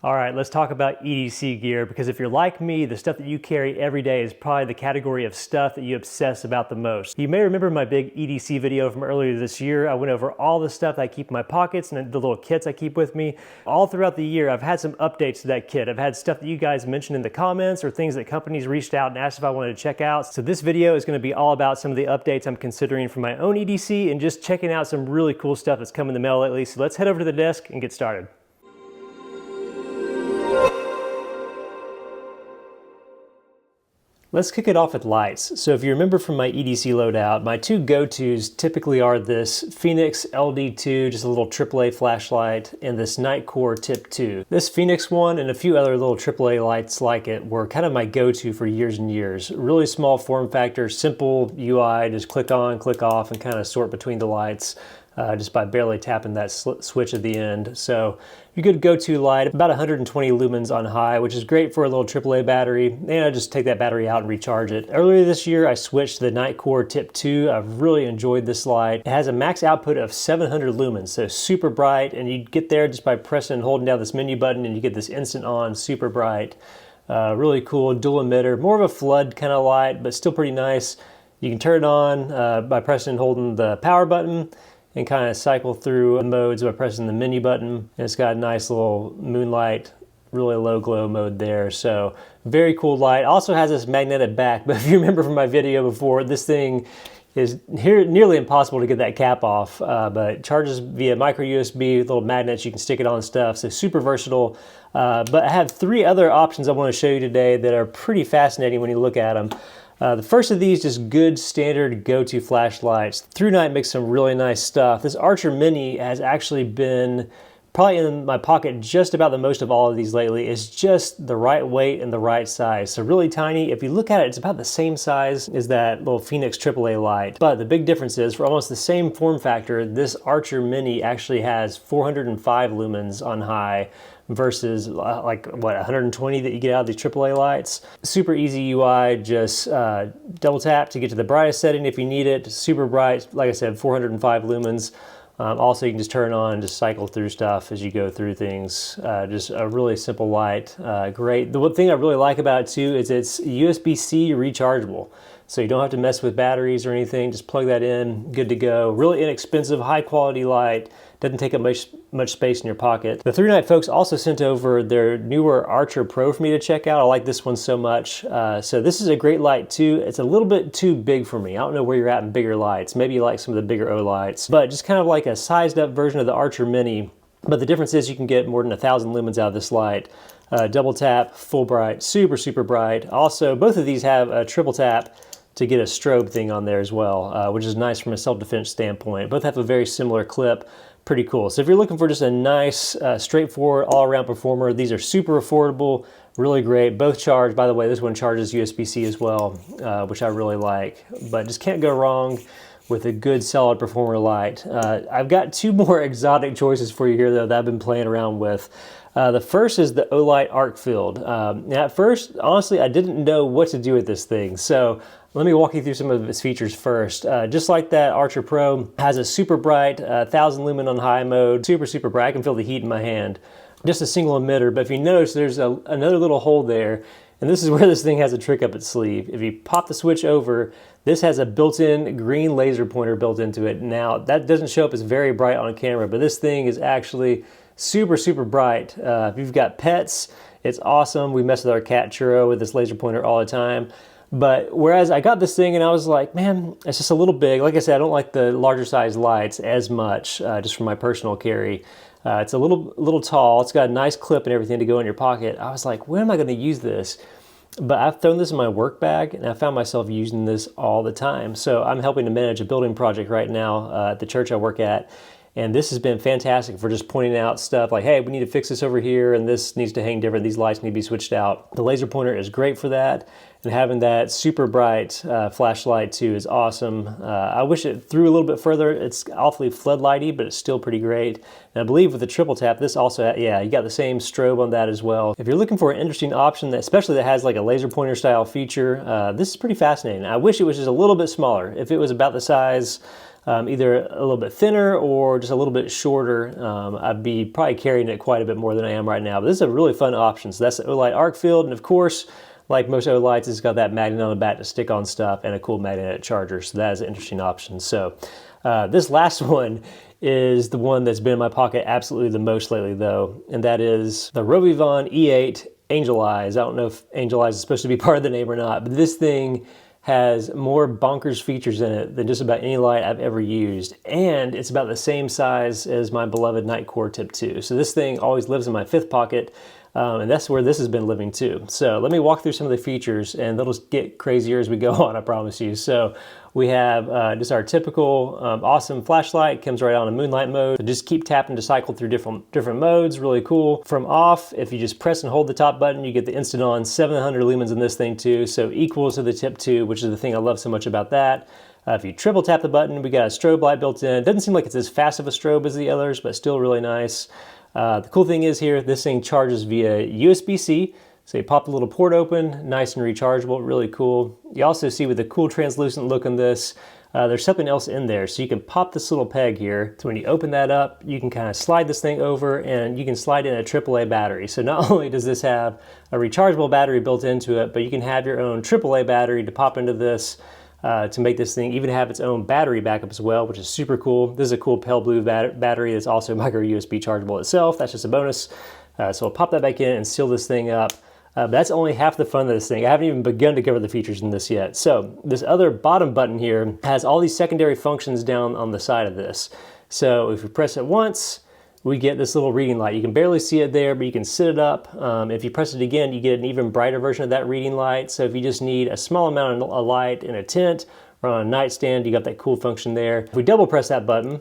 All right, let's talk about EDC gear, because if you're like me, the stuff that you carry every day is probably the category of stuff that you obsess about the most. You may remember my big EDC video from earlier this year. I went over all the stuff that I keep in my pockets and the little kits I keep with me. All throughout the year, I've had some updates to that kit. I've had stuff that you guys mentioned in the comments or things that companies reached out and asked if I wanted to check out. So this video is going to be all about some of the updates I'm considering for my own EDC and just checking out some really cool stuff that's come in the mail lately. So let's head over to the desk and get started. Let's kick it off with lights. So if you remember from my EDC loadout, my two go-tos typically are this Phoenix LD2, just a little AAA flashlight, and this Nightcore Tip 2. This Phoenix one and a few other little AAA lights like it were kind of my go-to for years and years. Really small form factor, simple UI, just click on, click off, and kind of sort between the lights. Just by barely tapping that switch at the end. So your good go-to light, about 120 lumens on high, which is great for a little AAA battery. And I just take that battery out and recharge it. Earlier this year, I switched to the Nightcore Tip 2. I've really enjoyed this light. It has a max output of 700 lumens, so super bright. And you get there just by pressing and holding down this menu button, and you get this instant on, super bright. Really cool, dual emitter, more of a flood kind of light, but still pretty nice. You can turn it on by pressing and holding the power button, and kind of cycle through the modes by pressing the menu button. And it's got a nice little moonlight, really low glow mode there. So very cool light. Also has this magnetic back, but if you remember from my video before, this thing is nearly impossible to get that cap off, but it charges via micro USB, little magnets, you can stick it on stuff, so super versatile. But I have three other options I want to show you today that are pretty fascinating when you look at them. The first of these, just good standard go-to flashlights. ThruNite makes some really nice stuff. This Archer Mini has actually been probably in my pocket just about the most of all of these lately. It's just the right weight and the right size. So really tiny. If you look at it, it's about the same size as that little Phoenix AAA light. But the big difference is, for almost the same form factor, this Archer Mini actually has 405 lumens on high, versus like what, 120 that you get out of these AAA lights. Super easy UI, just double tap to get to the brightest setting if you need it. Super bright, like I said, 405 lumens. Also, you can just turn on and just cycle through stuff as you go through things. Just a really simple light, great. The one thing I really like about it too is it's USB-C rechargeable. So you don't have to mess with batteries or anything, just plug that in, good to go. Really inexpensive, high quality light, doesn't take up much space in your pocket. The ThruNite folks also sent over their newer Archer Pro for me to check out. I like this one so much. So this is a great light too. It's a little bit too big for me. I don't know where you're at in bigger lights. Maybe you like some of the bigger O lights, but just kind of like a sized up version of the Archer Mini. But the difference is you can get more than 1,000 lumens out of this light. Double tap, full bright, super, super bright. Also, both of these have a triple tap to get a strobe thing on there as well, which is nice from a self-defense standpoint. Both have a very similar clip. Pretty cool. So if you're looking for just a nice, straightforward, all-around performer, these are super affordable, really great. Both charge. By the way, this one charges USB-C as well, which I really like. But just can't go wrong with a good, solid performer light. I've got two more exotic choices for you here, though, that I've been playing around with. The first is the Olight Arc Field. Now, at first, honestly, I didn't know what to do with this thing. So let me walk you through some of its features first. Just like that Archer Pro, has a super bright 1,000 lumen on high mode, super, super bright. I can feel the heat in my hand. Just a single emitter, but if you notice, there's another little hole there, and this is where this thing has a trick up its sleeve. If you pop the switch over, this has a built-in green laser pointer built into it. Now, that doesn't show up as very bright on camera, but this thing is actually super, super bright. If you've got pets, it's awesome. We mess with our cat Churro with this laser pointer all the time. But whereas I got this thing and I was like, man, it's just a little big. Like I said, I don't like the larger size lights as much, just for my personal carry. It's a little tall. It's got a nice clip and everything to go in your pocket. I was like, when am I going to use this? But I've thrown this in my work bag and I found myself using this all the time. So I'm helping to manage a building project right now at the church I work at. And this has been fantastic for just pointing out stuff like, hey, we need to fix this over here and this needs to hang different. These lights need to be switched out. The laser pointer is great for that. And having that super bright flashlight too is awesome. I wish it threw a little bit further. It's awfully floodlighty, but it's still pretty great. And I believe with the triple tap, this also, yeah, you got the same strobe on that as well. If you're looking for an interesting option, that, especially that has like a laser pointer style feature, this is pretty fascinating. I wish it was just a little bit smaller. If it was about the size either a little bit thinner or just a little bit shorter, I'd be probably carrying it quite a bit more than I am right now. But this is a really fun option. So that's the Olight arc field, and of course, like most Olights, it's got that magnet on the back to stick on stuff and a cool magnetic charger. So that is an interesting option. So this last one is the one that's been in my pocket absolutely the most lately though, and that is the Rovivon E8 Angel Eyes. I don't know if Angel Eyes is supposed to be part of the name or not, but this thing has more bonkers features in it than just about any light I've ever used. And it's about the same size as my beloved Nightcore Tip 2. So this thing always lives in my fifth pocket, and that's where this has been living too. So let me walk through some of the features, and they'll just get crazier as we go on, I promise you. So we have just our typical awesome flashlight, comes right on in moonlight mode. So just keep tapping to cycle through different modes, really cool. From off, if you just press and hold the top button, you get the instant on, 700 lumens in this thing too, so equal to the Tip 2, which is the thing I love so much about that. If you triple tap the button, we got a strobe light built in. It doesn't seem like it's as fast of a strobe as the others, but still really nice. The cool thing is here, this thing charges via USB-C. So you pop the little port open, nice and rechargeable, really cool. You also see with the cool translucent look on this, there's something else in there. So you can pop this little peg here. So when you open that up, you can kind of slide this thing over and you can slide in a AAA battery. So not only does this have a rechargeable battery built into it, but you can have your own AAA battery to pop into this to make this thing even have its own battery backup as well, which is super cool. This is a cool pale blue battery that's also micro USB chargeable itself. That's just a bonus. So I'll pop that back in and seal this thing up. But that's only half the fun of this thing. I haven't even begun to cover the features in this yet. So this other bottom button here has all these secondary functions down on the side of this. So if you press it once, we get this little reading light. You can barely see it there, but you can sit it up. If you press it again, you get an even brighter version of that reading light. So if you just need a small amount of light in a tent or on a nightstand, you got that cool function there. If we double press that button,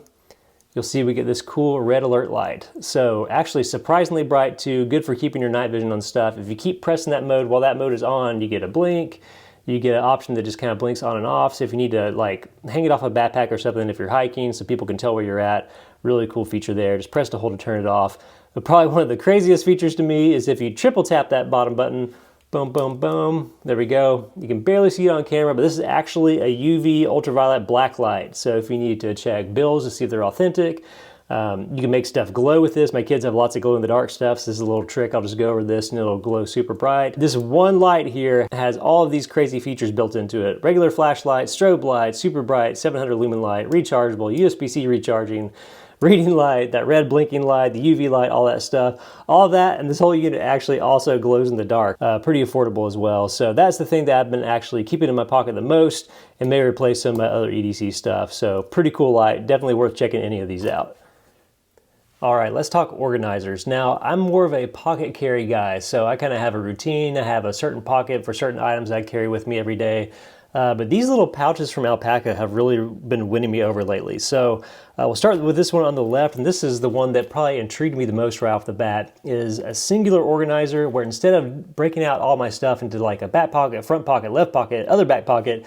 you'll see we get this cool red alert light. So actually surprisingly bright too, good for keeping your night vision on stuff. If you keep pressing that mode while that mode is on, you get a blink. You get an option that just kind of blinks on and off. So if you need to like hang it off a backpack or something, if you're hiking so people can tell where you're at, really cool feature there. Just press to hold to turn it off. But probably one of the craziest features to me is if you triple tap that bottom button, boom, boom, boom, there we go. You can barely see it on camera, but this is actually a UV ultraviolet black light. So if you need to check bills to see if they're authentic, you can make stuff glow with this. My kids have lots of glow in the dark stuff, so this is a little trick. I'll just go over this and it'll glow super bright. This one light here has all of these crazy features built into it. Regular flashlight, strobe light, super bright, 700 lumen light, rechargeable, USB-C recharging, reading light, that red blinking light, the UV light, all that stuff. All of that, and this whole unit actually also glows in the dark. Pretty affordable as well. So that's the thing that I've been actually keeping in my pocket the most and may replace some of my other EDC stuff. So pretty cool light, definitely worth checking any of these out. All right, let's talk organizers. Now, I'm more of a pocket carry guy, so I kind of have a routine. I have a certain pocket for certain items I carry with me every day. But these little pouches from Alpaca have really been winning me over lately. So we'll start with this one on the left, and this is the one that probably intrigued me the most right off the bat, is a singular organizer where instead of breaking out all my stuff into like a back pocket, front pocket, left pocket, other back pocket,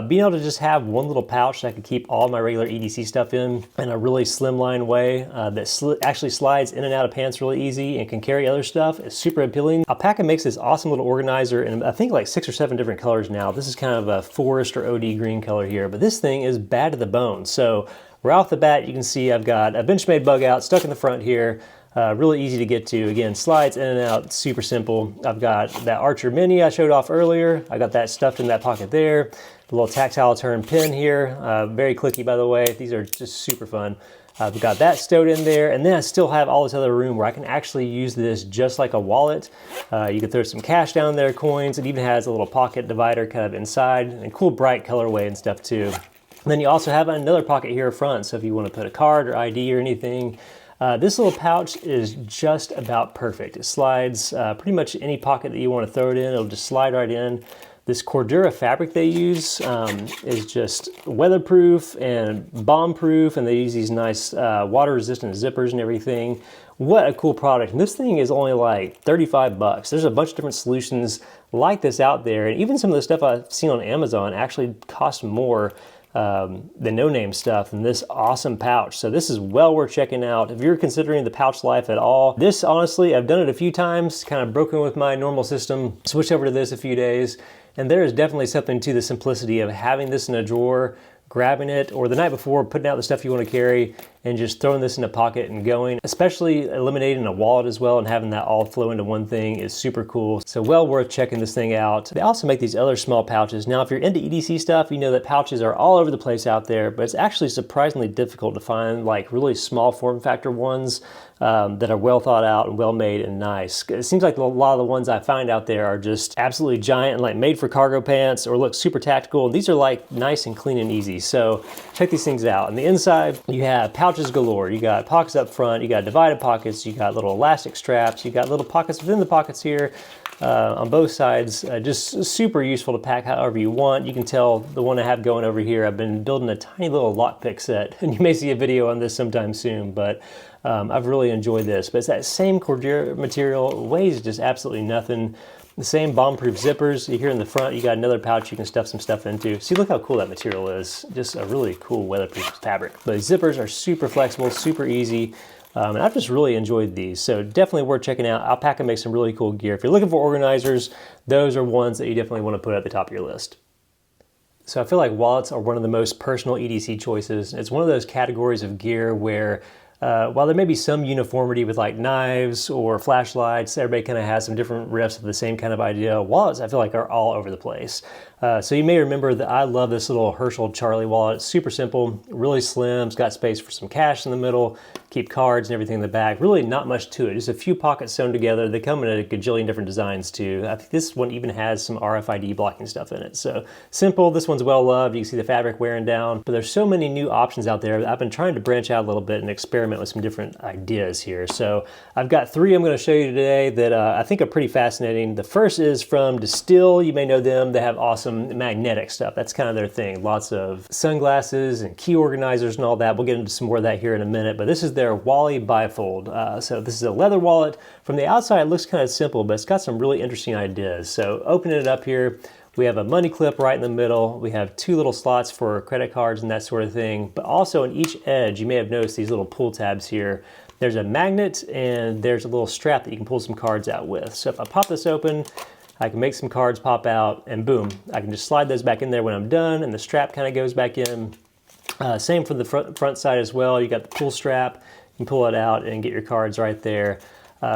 being able to just have one little pouch that I could keep all my regular EDC stuff in a really slimline way that actually slides in and out of pants really easy and can carry other stuff is super appealing. Alpaca makes this awesome little organizer in I think like 6 or 7 different colors now. This is kind of a forest or OD green color here, but this thing is bad to the bone. So right off the bat, you can see I've got a Benchmade bug out stuck in the front here. Really easy to get to. Again, slides in and out, super simple. I've got that Archer Mini I showed off earlier. I got that stuffed in that pocket there. The little tactile turn pin here, very clicky by the way. These are just super fun. I've got that stowed in there, and then I still have all this other room where I can actually use this just like a wallet. You can throw some cash down there, coins. It even has a little pocket divider kind of inside, and cool bright colorway and stuff too. And then you also have another pocket here front, so if you want to put a card or ID or anything, this little pouch is just about perfect. It slides pretty much any pocket that you want to throw it in. It'll just slide right in. This Cordura fabric they use is just weatherproof and bomb-proof, and they use these nice water-resistant zippers and everything. What a cool product. And this thing is only like 35 bucks. There's a bunch of different solutions like this out there, and even some of the stuff I've seen on Amazon actually costs more the no-name stuff and this awesome pouch. So this is well worth checking out if you're considering the pouch life at all. This, honestly, I've done it a few times, kind of broken with my normal system, switched over to this a few days, and there is definitely something to the simplicity of having this in a drawer grabbing it, or the night before putting out the stuff you want to carry and just throwing this in a pocket and going. Especially eliminating a wallet as well and having that all flow into one thing is super cool. So well worth checking this thing out. They also make these other small pouches. Now if you're into EDC stuff, you know that pouches are all over the place out there, but it's actually surprisingly difficult to find like really small form factor ones that are well thought out and well made and nice. It seems like a lot of the ones I find out there are just absolutely giant and like made for cargo pants or look super tactical. And these are like nice and clean and easy. So check these things out. On the inside, you have pouches galore. You got pockets up front, you got divided pockets, you got little elastic straps, you got little pockets within the pockets here. On both sides, just super useful to pack however you want. You can tell the one I have going over here, I've been building a tiny little lockpick set, and you may see a video on this sometime soon, but I've really enjoyed this. But it's that same Cordura material, weighs just absolutely nothing. The same bomb-proof zippers. Here in the front, you got another pouch you can stuff some stuff into. See, look how cool that material is. Just a really cool weatherproof fabric. But zippers are super flexible, super easy. And I've just really enjoyed these. So definitely worth checking out. Alpaca makes some really cool gear. If you're looking for organizers, those are ones that you definitely want to put at the top of your list. So I feel like wallets are one of the most personal EDC choices. It's one of those categories of gear where while there may be some uniformity with like knives or flashlights, everybody kind of has some different riffs of the same kind of idea. Wallets, I feel like, are all over the place. So you may remember that I love this little Herschel Charlie wallet. It's super simple, really slim. It's got space for some cash in the middle, keep cards and everything in the back. Really not much to it, just a few pockets sewn together. They come in a gajillion different designs too. I think this one even has some RFID blocking stuff in it. So simple, this one's well loved. You can see the fabric wearing down, but there's so many new options out there. I've been trying to branch out a little bit and experiment with some different ideas here. So I've got three I'm gonna show you today that I think are pretty fascinating. The first is from Distill. You may know them. They have awesome magnetic stuff. That's kind of their thing. Lots of sunglasses and key organizers and all that. We'll get into some more of that here in a minute, but this is their Wally Bifold. So this is a leather wallet. From the outside, it looks kind of simple, but it's got some really interesting ideas. So opening it up here, we have a money clip right in the middle. We have two little slots for credit cards and that sort of thing, but also on each edge, you may have noticed these little pull tabs here. There's a magnet and there's a little strap that you can pull some cards out with. So if I pop this open, I can make some cards pop out and boom, I can just slide those back in there when I'm done and the strap kind of goes back in. Same for the front side as well. You got the pull strap, you can pull it out and get your cards right there.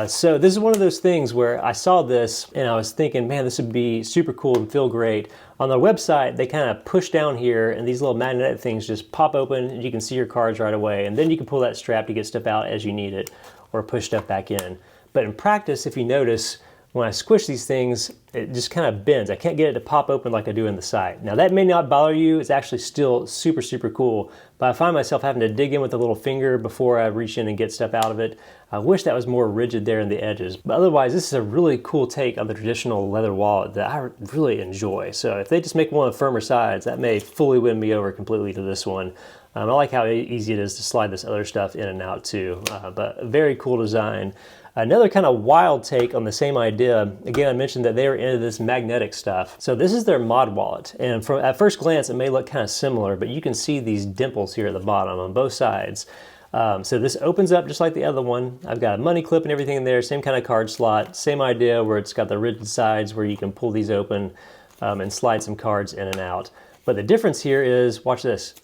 So this is one of those things where I saw this and I was thinking, man, this would be super cool and feel great. On their website, they kind of push down here and these little magnetic things just pop open and you can see your cards right away. And then you can pull that strap to get stuff out as you need it or push stuff back in. But in practice, if you notice, when I squish these things, it just kind of bends. I can't get it to pop open like I do in the site. Now that may not bother you. It's actually still super, super cool. But I find myself having to dig in with a little finger before I reach in and get stuff out of it. I wish that was more rigid there in the edges. But otherwise, this is a really cool take on the traditional leather wallet that I really enjoy. So if they just make one of the firmer sides, that may fully win me over completely to this one. I like how easy it is to slide this other stuff in and out too. But a very cool design. Another kind of wild take on the same idea, again, I mentioned that they are into this magnetic stuff. So this is their mod wallet. And at first glance, it may look kind of similar, but you can see these dimples here at the bottom on both sides. So this opens up just like the other one. I've got a money clip and everything in there, same kind of card slot, same idea where it's got the rigid sides where you can pull these open and slide some cards in and out. But the difference here is, watch this,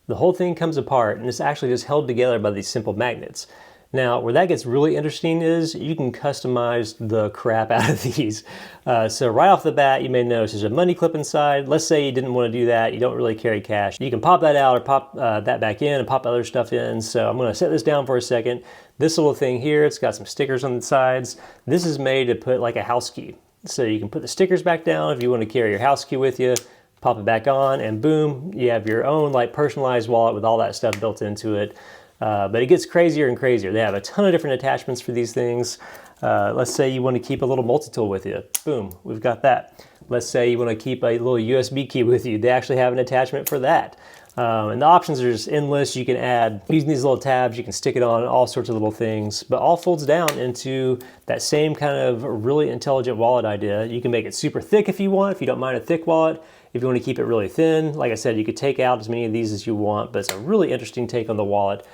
the whole thing comes apart and it's actually just held together by these simple magnets. Now, where that gets really interesting is you can customize the crap out of these. So right off the bat, you may notice there's a money clip inside. Let's say you didn't want to do that. You don't really carry cash. You can pop that out or pop that back in and pop other stuff in. So I'm going to set this down for a second. This little thing here, it's got some stickers on the sides. This is made to put like a house key. So you can put the stickers back down if you want to carry your house key with you. Pop it back on and boom, you have your own like personalized wallet with all that stuff built into it. But it gets crazier and crazier. They have a ton of different attachments for these things. Let's say you want to keep a little multi-tool with you. Boom, we've got that. Let's say you want to keep a little USB key with you. They actually have an attachment for that. And the options are just endless. You can add, using these little tabs, you can stick it on all sorts of little things, but all folds down into that same kind of really intelligent wallet idea. You can make it super thick if you want, if you don't mind a thick wallet. If you want to keep it really thin, like I said, you could take out as many of these as you want, but it's a really interesting take on the wallet.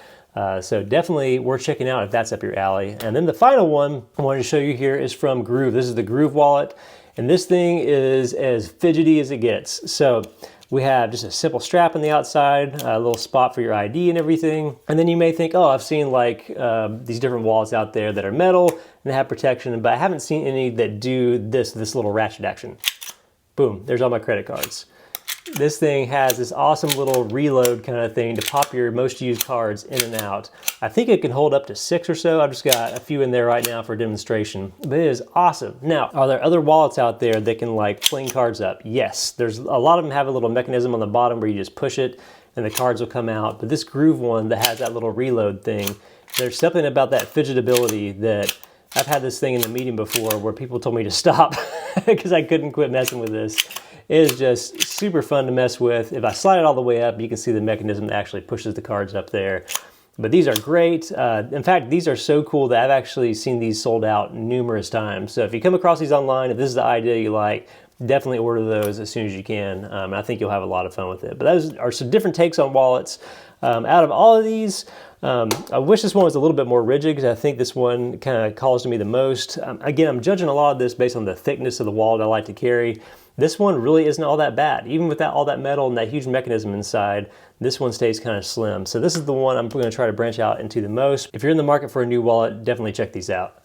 So definitely worth checking out if that's up your alley. And then the final one I wanted to show you here is from Groove. This is the Groove wallet. And this thing is as fidgety as it gets. So We have just a simple strap on the outside, a little spot for your ID and everything. And then you may think, oh, I've seen like these different wallets out there that are metal and they have protection, but I haven't seen any that do this little ratchet action. Boom, there's all my credit cards. This thing has this awesome little reload kind of thing to pop your most used cards in and out. I think it can hold up to 6 or so. I've just got a few in there right now for demonstration, but it is awesome. Now, are there other wallets out there that can like fling cards up? Yes, there's a lot of them have a little mechanism on the bottom where you just push it and the cards will come out. But this Groove one that has that little reload thing, there's something about that fidgetability that I've had this thing in the meeting before where people told me to stop because I couldn't quit messing with this. It is just super fun to mess with. If I slide it all the way up, you can see the mechanism that actually pushes the cards up there. But these are great. In fact, these are so cool that I've actually seen these sold out numerous times. So if you come across these online, if this is the idea you like, definitely order those as soon as you can. And I think you'll have a lot of fun with it. But those are some different takes on wallets. Out of all of these, I wish this one was a little bit more rigid because I think this one kind of calls to me the most. Again, I'm judging a lot of this based on the thickness of the wallet I like to carry. This one really isn't all that bad. Even without all that metal and that huge mechanism inside, this one stays kind of slim. So this is the one I'm going to try to branch out into the most. If you're in the market for a new wallet, definitely check these out.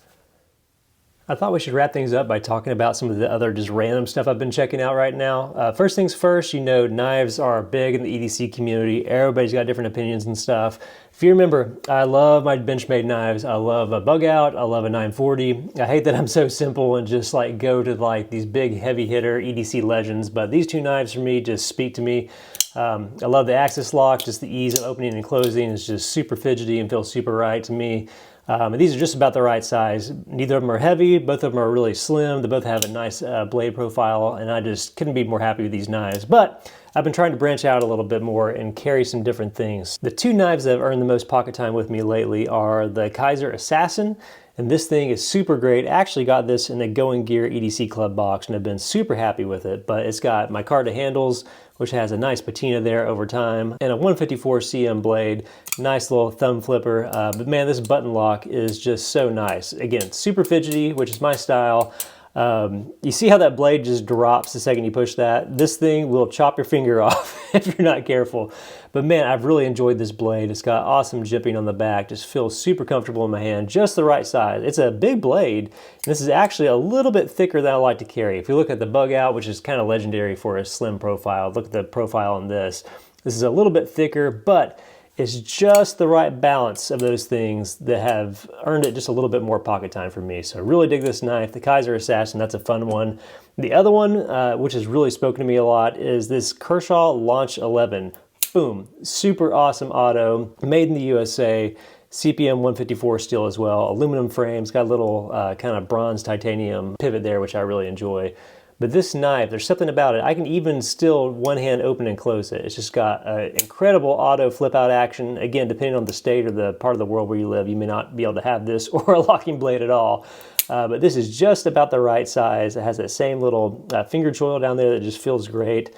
I thought we should wrap things up by talking about some of the other just random stuff I've been checking out right now. First things first, you know, knives are big in the EDC community. Everybody's got different opinions and stuff. If you remember, I love my Benchmade knives. I love a Bug Out. I love a 940. I hate that I'm so simple and just like go to like these big heavy hitter EDC legends, but these two knives for me just speak to me. I love the Axis lock, just the ease of opening and closing is just super fidgety and feels super right to me. And these are just about the right size. Neither of them are heavy, both of them are really slim. They both have a nice blade profile, and I just couldn't be more happy with these knives. But I've been trying to branch out a little bit more and carry some different things. The two knives that have earned the most pocket time with me lately are the Kaiser Assassin, and this thing is super great. I actually got this in a Going Gear EDC Club box and I've been super happy with it, but it's got my micarta handles, which has a nice patina there over time, and a 154 CM blade, nice little thumb flipper. But man, this button lock is just so nice. Again, super fidgety, which is my style. You see how that blade just drops the second you push that? This thing will chop your finger off if you're not careful. But man, I've really enjoyed this blade. It's got awesome jipping on the back, just feels super comfortable in my hand, just the right size. It's a big blade, and this is actually a little bit thicker than I like to carry. If you look at the Bug Out, which is kind of legendary for a slim profile, look at the profile on this. This is a little bit thicker, but it's just the right balance of those things that have earned it just a little bit more pocket time for me. So I really dig this knife. The Kaiser Assassin, that's a fun one. The other one, which has really spoken to me a lot, is this Kershaw Launch 11. Boom, super awesome auto, made in the USA, CPM 154 steel as well, aluminum frames, got a little kind of bronze titanium pivot there, which I really enjoy. But this knife, there's something about it. I can even still one hand open and close it. It's just got an incredible auto flip out action. Again, depending on the state or the part of the world where you live, you may not be able to have this or a locking blade at all. But this is just about the right size. It has that same little finger choil down there that just feels great.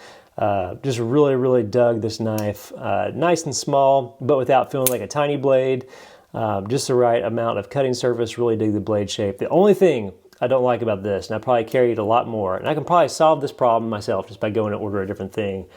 Just really, really dug this knife. Nice and small, but without feeling like a tiny blade. Just the right amount of cutting surface, really dig the blade shape. The only thing I don't like about this, and I probably carry it a lot more, and I can probably solve this problem myself just by going and order a different thing.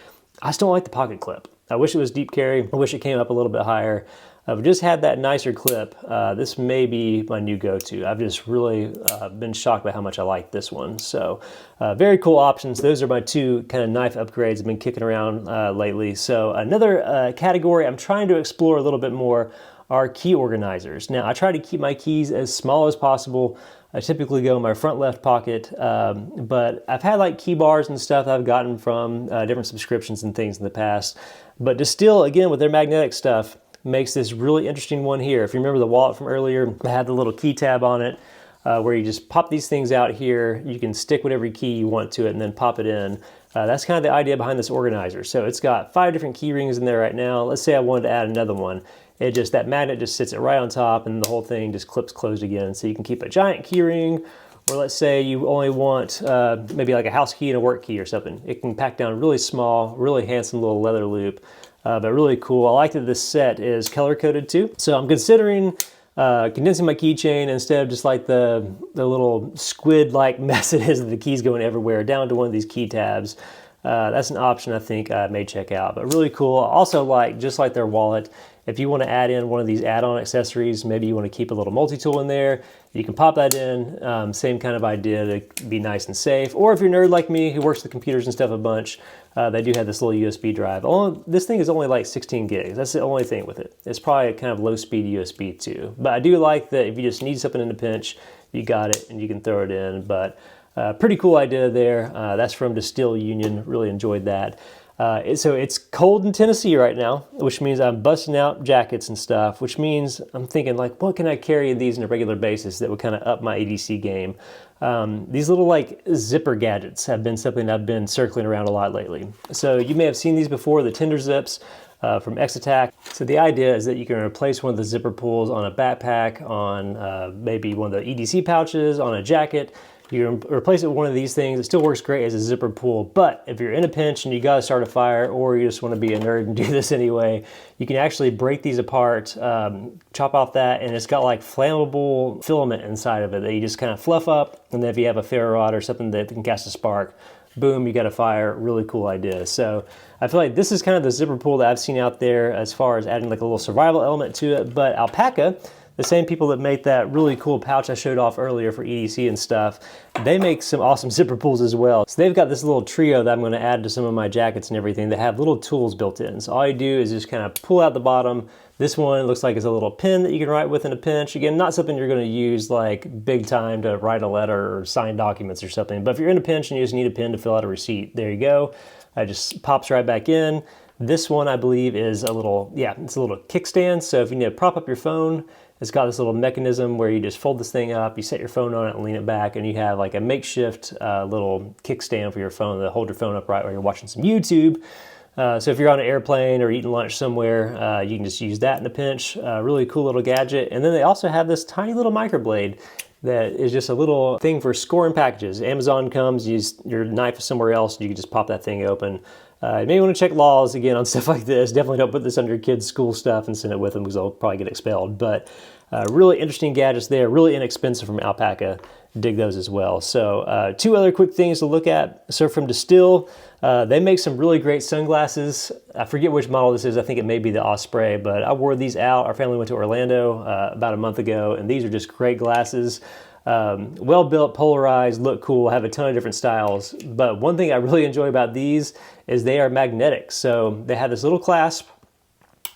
I still don't like the pocket clip. I wish it was deep carry. I wish it came up a little bit higher. I've just had that nicer clip. This may be my new go-to. I've just really been shocked by how much I like this one. So very cool options. Those are my two kind of knife upgrades I've been kicking around lately. So another category I'm trying to explore a little bit more are key organizers. Now I try to keep my keys as small as possible. I typically go in my front left pocket, but I've had like key bars and stuff I've gotten from different subscriptions and things in the past. But Distill, again, with their magnetic stuff, makes this really interesting one here. If you remember the wallet from earlier, I had the little key tab on it where you just pop these things out here. You can stick whatever key you want to it and then pop it in. That's kind of the idea behind this organizer. So it's got 5 different key rings in there right now. Let's say I wanted to add another one. That magnet just sits it right on top and the whole thing just clips closed again. So you can keep a giant key ring, or let's say you only want maybe like a house key and a work key or something. It can pack down really small, really handsome little leather loop, but really cool. I like that this set is color coded too. So I'm considering condensing my keychain instead of just like the little squid-like mess it is of the keys going everywhere down to one of these key tabs. that's an option I think I may check out. But really cool. Also, like just like their wallet, if you want to add in one of these add-on accessories, maybe you want to keep a little multi-tool in there, you can pop that in. Same kind of idea to be nice and safe. Or if you're a nerd like me who works with computers and stuff a bunch, they do have this little USB drive. This thing is only like 16 gigs. That's the only thing with it. It's probably a kind of low-speed USB too. But I do like that if you just need something in a pinch, you got it and you can throw it in. But pretty cool idea there. That's from Distill Union. Really enjoyed that. So it's cold in Tennessee right now, which means I'm busting out jackets and stuff, which means I'm thinking like, what can I carry these on a regular basis that would kind of up my EDC game? These little like zipper gadgets have been something I've been circling around a lot lately. So you may have seen these before, the Tender Zips from X-Attack. So the idea is that you can replace one of the zipper pulls on a backpack, on maybe one of the EDC pouches, on a jacket. You can replace it with one of these things. It still works great as a zipper pull, but if you're in a pinch and you gotta start a fire, or you just wanna be a nerd and do this anyway, you can actually break these apart, chop off that, and it's got like flammable filament inside of it that you just kind of fluff up, and then if you have a ferro rod or something that can cast a spark, boom, you got a fire. Really cool idea. So I feel like this is kind of the zipper pull that I've seen out there as far as adding like a little survival element to it. But Alpaca, the same people that make that really cool pouch I showed off earlier for EDC and stuff, they make some awesome zipper pulls as well. So they've got this little trio that I'm going to add to some of my jackets and everything that have little tools built in. So all you do is just kind of pull out the bottom. This one looks like it's a little pen that you can write with in a pinch. Again, not something you're going to use like big time to write a letter or sign documents or something. But if you're in a pinch and you just need a pen to fill out a receipt, there you go. It just pops right back in. This one I believe is a little, it's a little kickstand. So if you need to prop up your phone, it's got this little mechanism where you just fold this thing up, you set your phone on it and lean it back, and you have like a makeshift little kickstand for your phone to hold your phone upright while you're watching some YouTube. So if you're on an airplane or eating lunch somewhere, you can just use that in a pinch. Really cool little gadget. And then they also have this tiny little microblade that is just a little thing for scoring packages. Amazon comes, your knife is somewhere else, you can just pop that thing open. You may want to check laws again on stuff like this. Definitely don't put this under your kids' school stuff and send it with them because they'll probably get expelled. But really interesting gadgets there, really inexpensive from Alpaca. Dig those as well. So two other quick things to look at. So from Distill, they make some really great sunglasses. I forget which model this is. I think it may be the Osprey, but I wore these out. Our family went to Orlando about a month ago, and these are just great glasses. Well-built, polarized, look cool, have a ton of different styles. But one thing I really enjoy about these is they are magnetic. So they have this little clasp.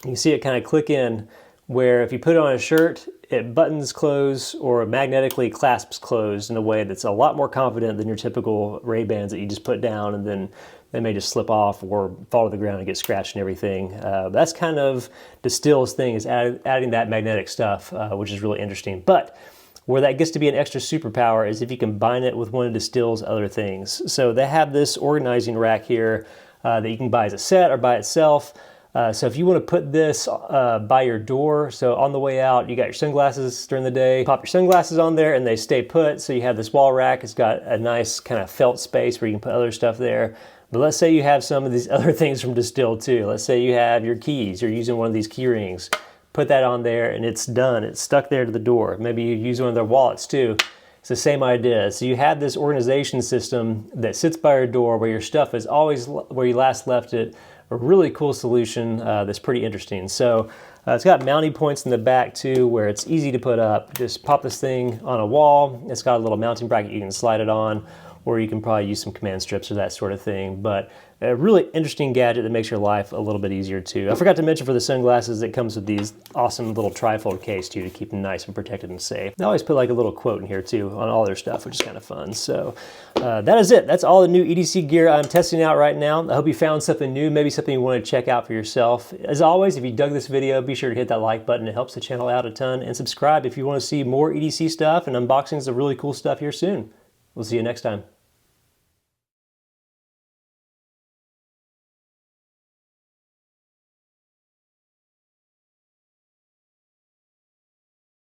You can see it kind of click in, where if you put it on a shirt, it buttons close or magnetically clasps closed in a way that's a lot more confident than your typical Ray-Bans that you just put down and then they may just slip off or fall to the ground and get scratched and everything. That's kind of Distill's thing, is adding that magnetic stuff, which is really interesting. But where that gets to be an extra superpower is if you combine it with one of Distill's other things. So they have this organizing rack here that you can buy as a set or by itself. So if you want to put this by your door, so on the way out, you got your sunglasses during the day, pop your sunglasses on there and they stay put. So you have this wall rack. It's got a nice kind of felt space where you can put other stuff there. But let's say you have some of these other things from Distill too. Let's say you have your keys, you're using one of these key rings. Put that on there and it's done. It's stuck there to the door. Maybe you use one of their wallets too. It's the same idea. So you have this organization system that sits by your door where your stuff is always where you last left it. A really cool solution that's pretty interesting. So it's got mounting points in the back too where it's easy to put up. Just pop this thing on a wall. It's got a little mounting bracket you can slide it on, or you can probably use some command strips or that sort of thing. But a really interesting gadget that makes your life a little bit easier too. I forgot to mention for the sunglasses, it comes with these awesome little trifold case too to keep them nice and protected and safe. They always put like a little quote in here too on all their stuff, which is kind of fun. So that is it. That's all the new EDC gear I'm testing out right now. I hope you found something new, maybe something you want to check out for yourself. As always, if you dug this video, be sure to hit that like button. It helps the channel out a ton, and subscribe if you want to see more EDC stuff and unboxings of really cool stuff here soon. We'll see you next time.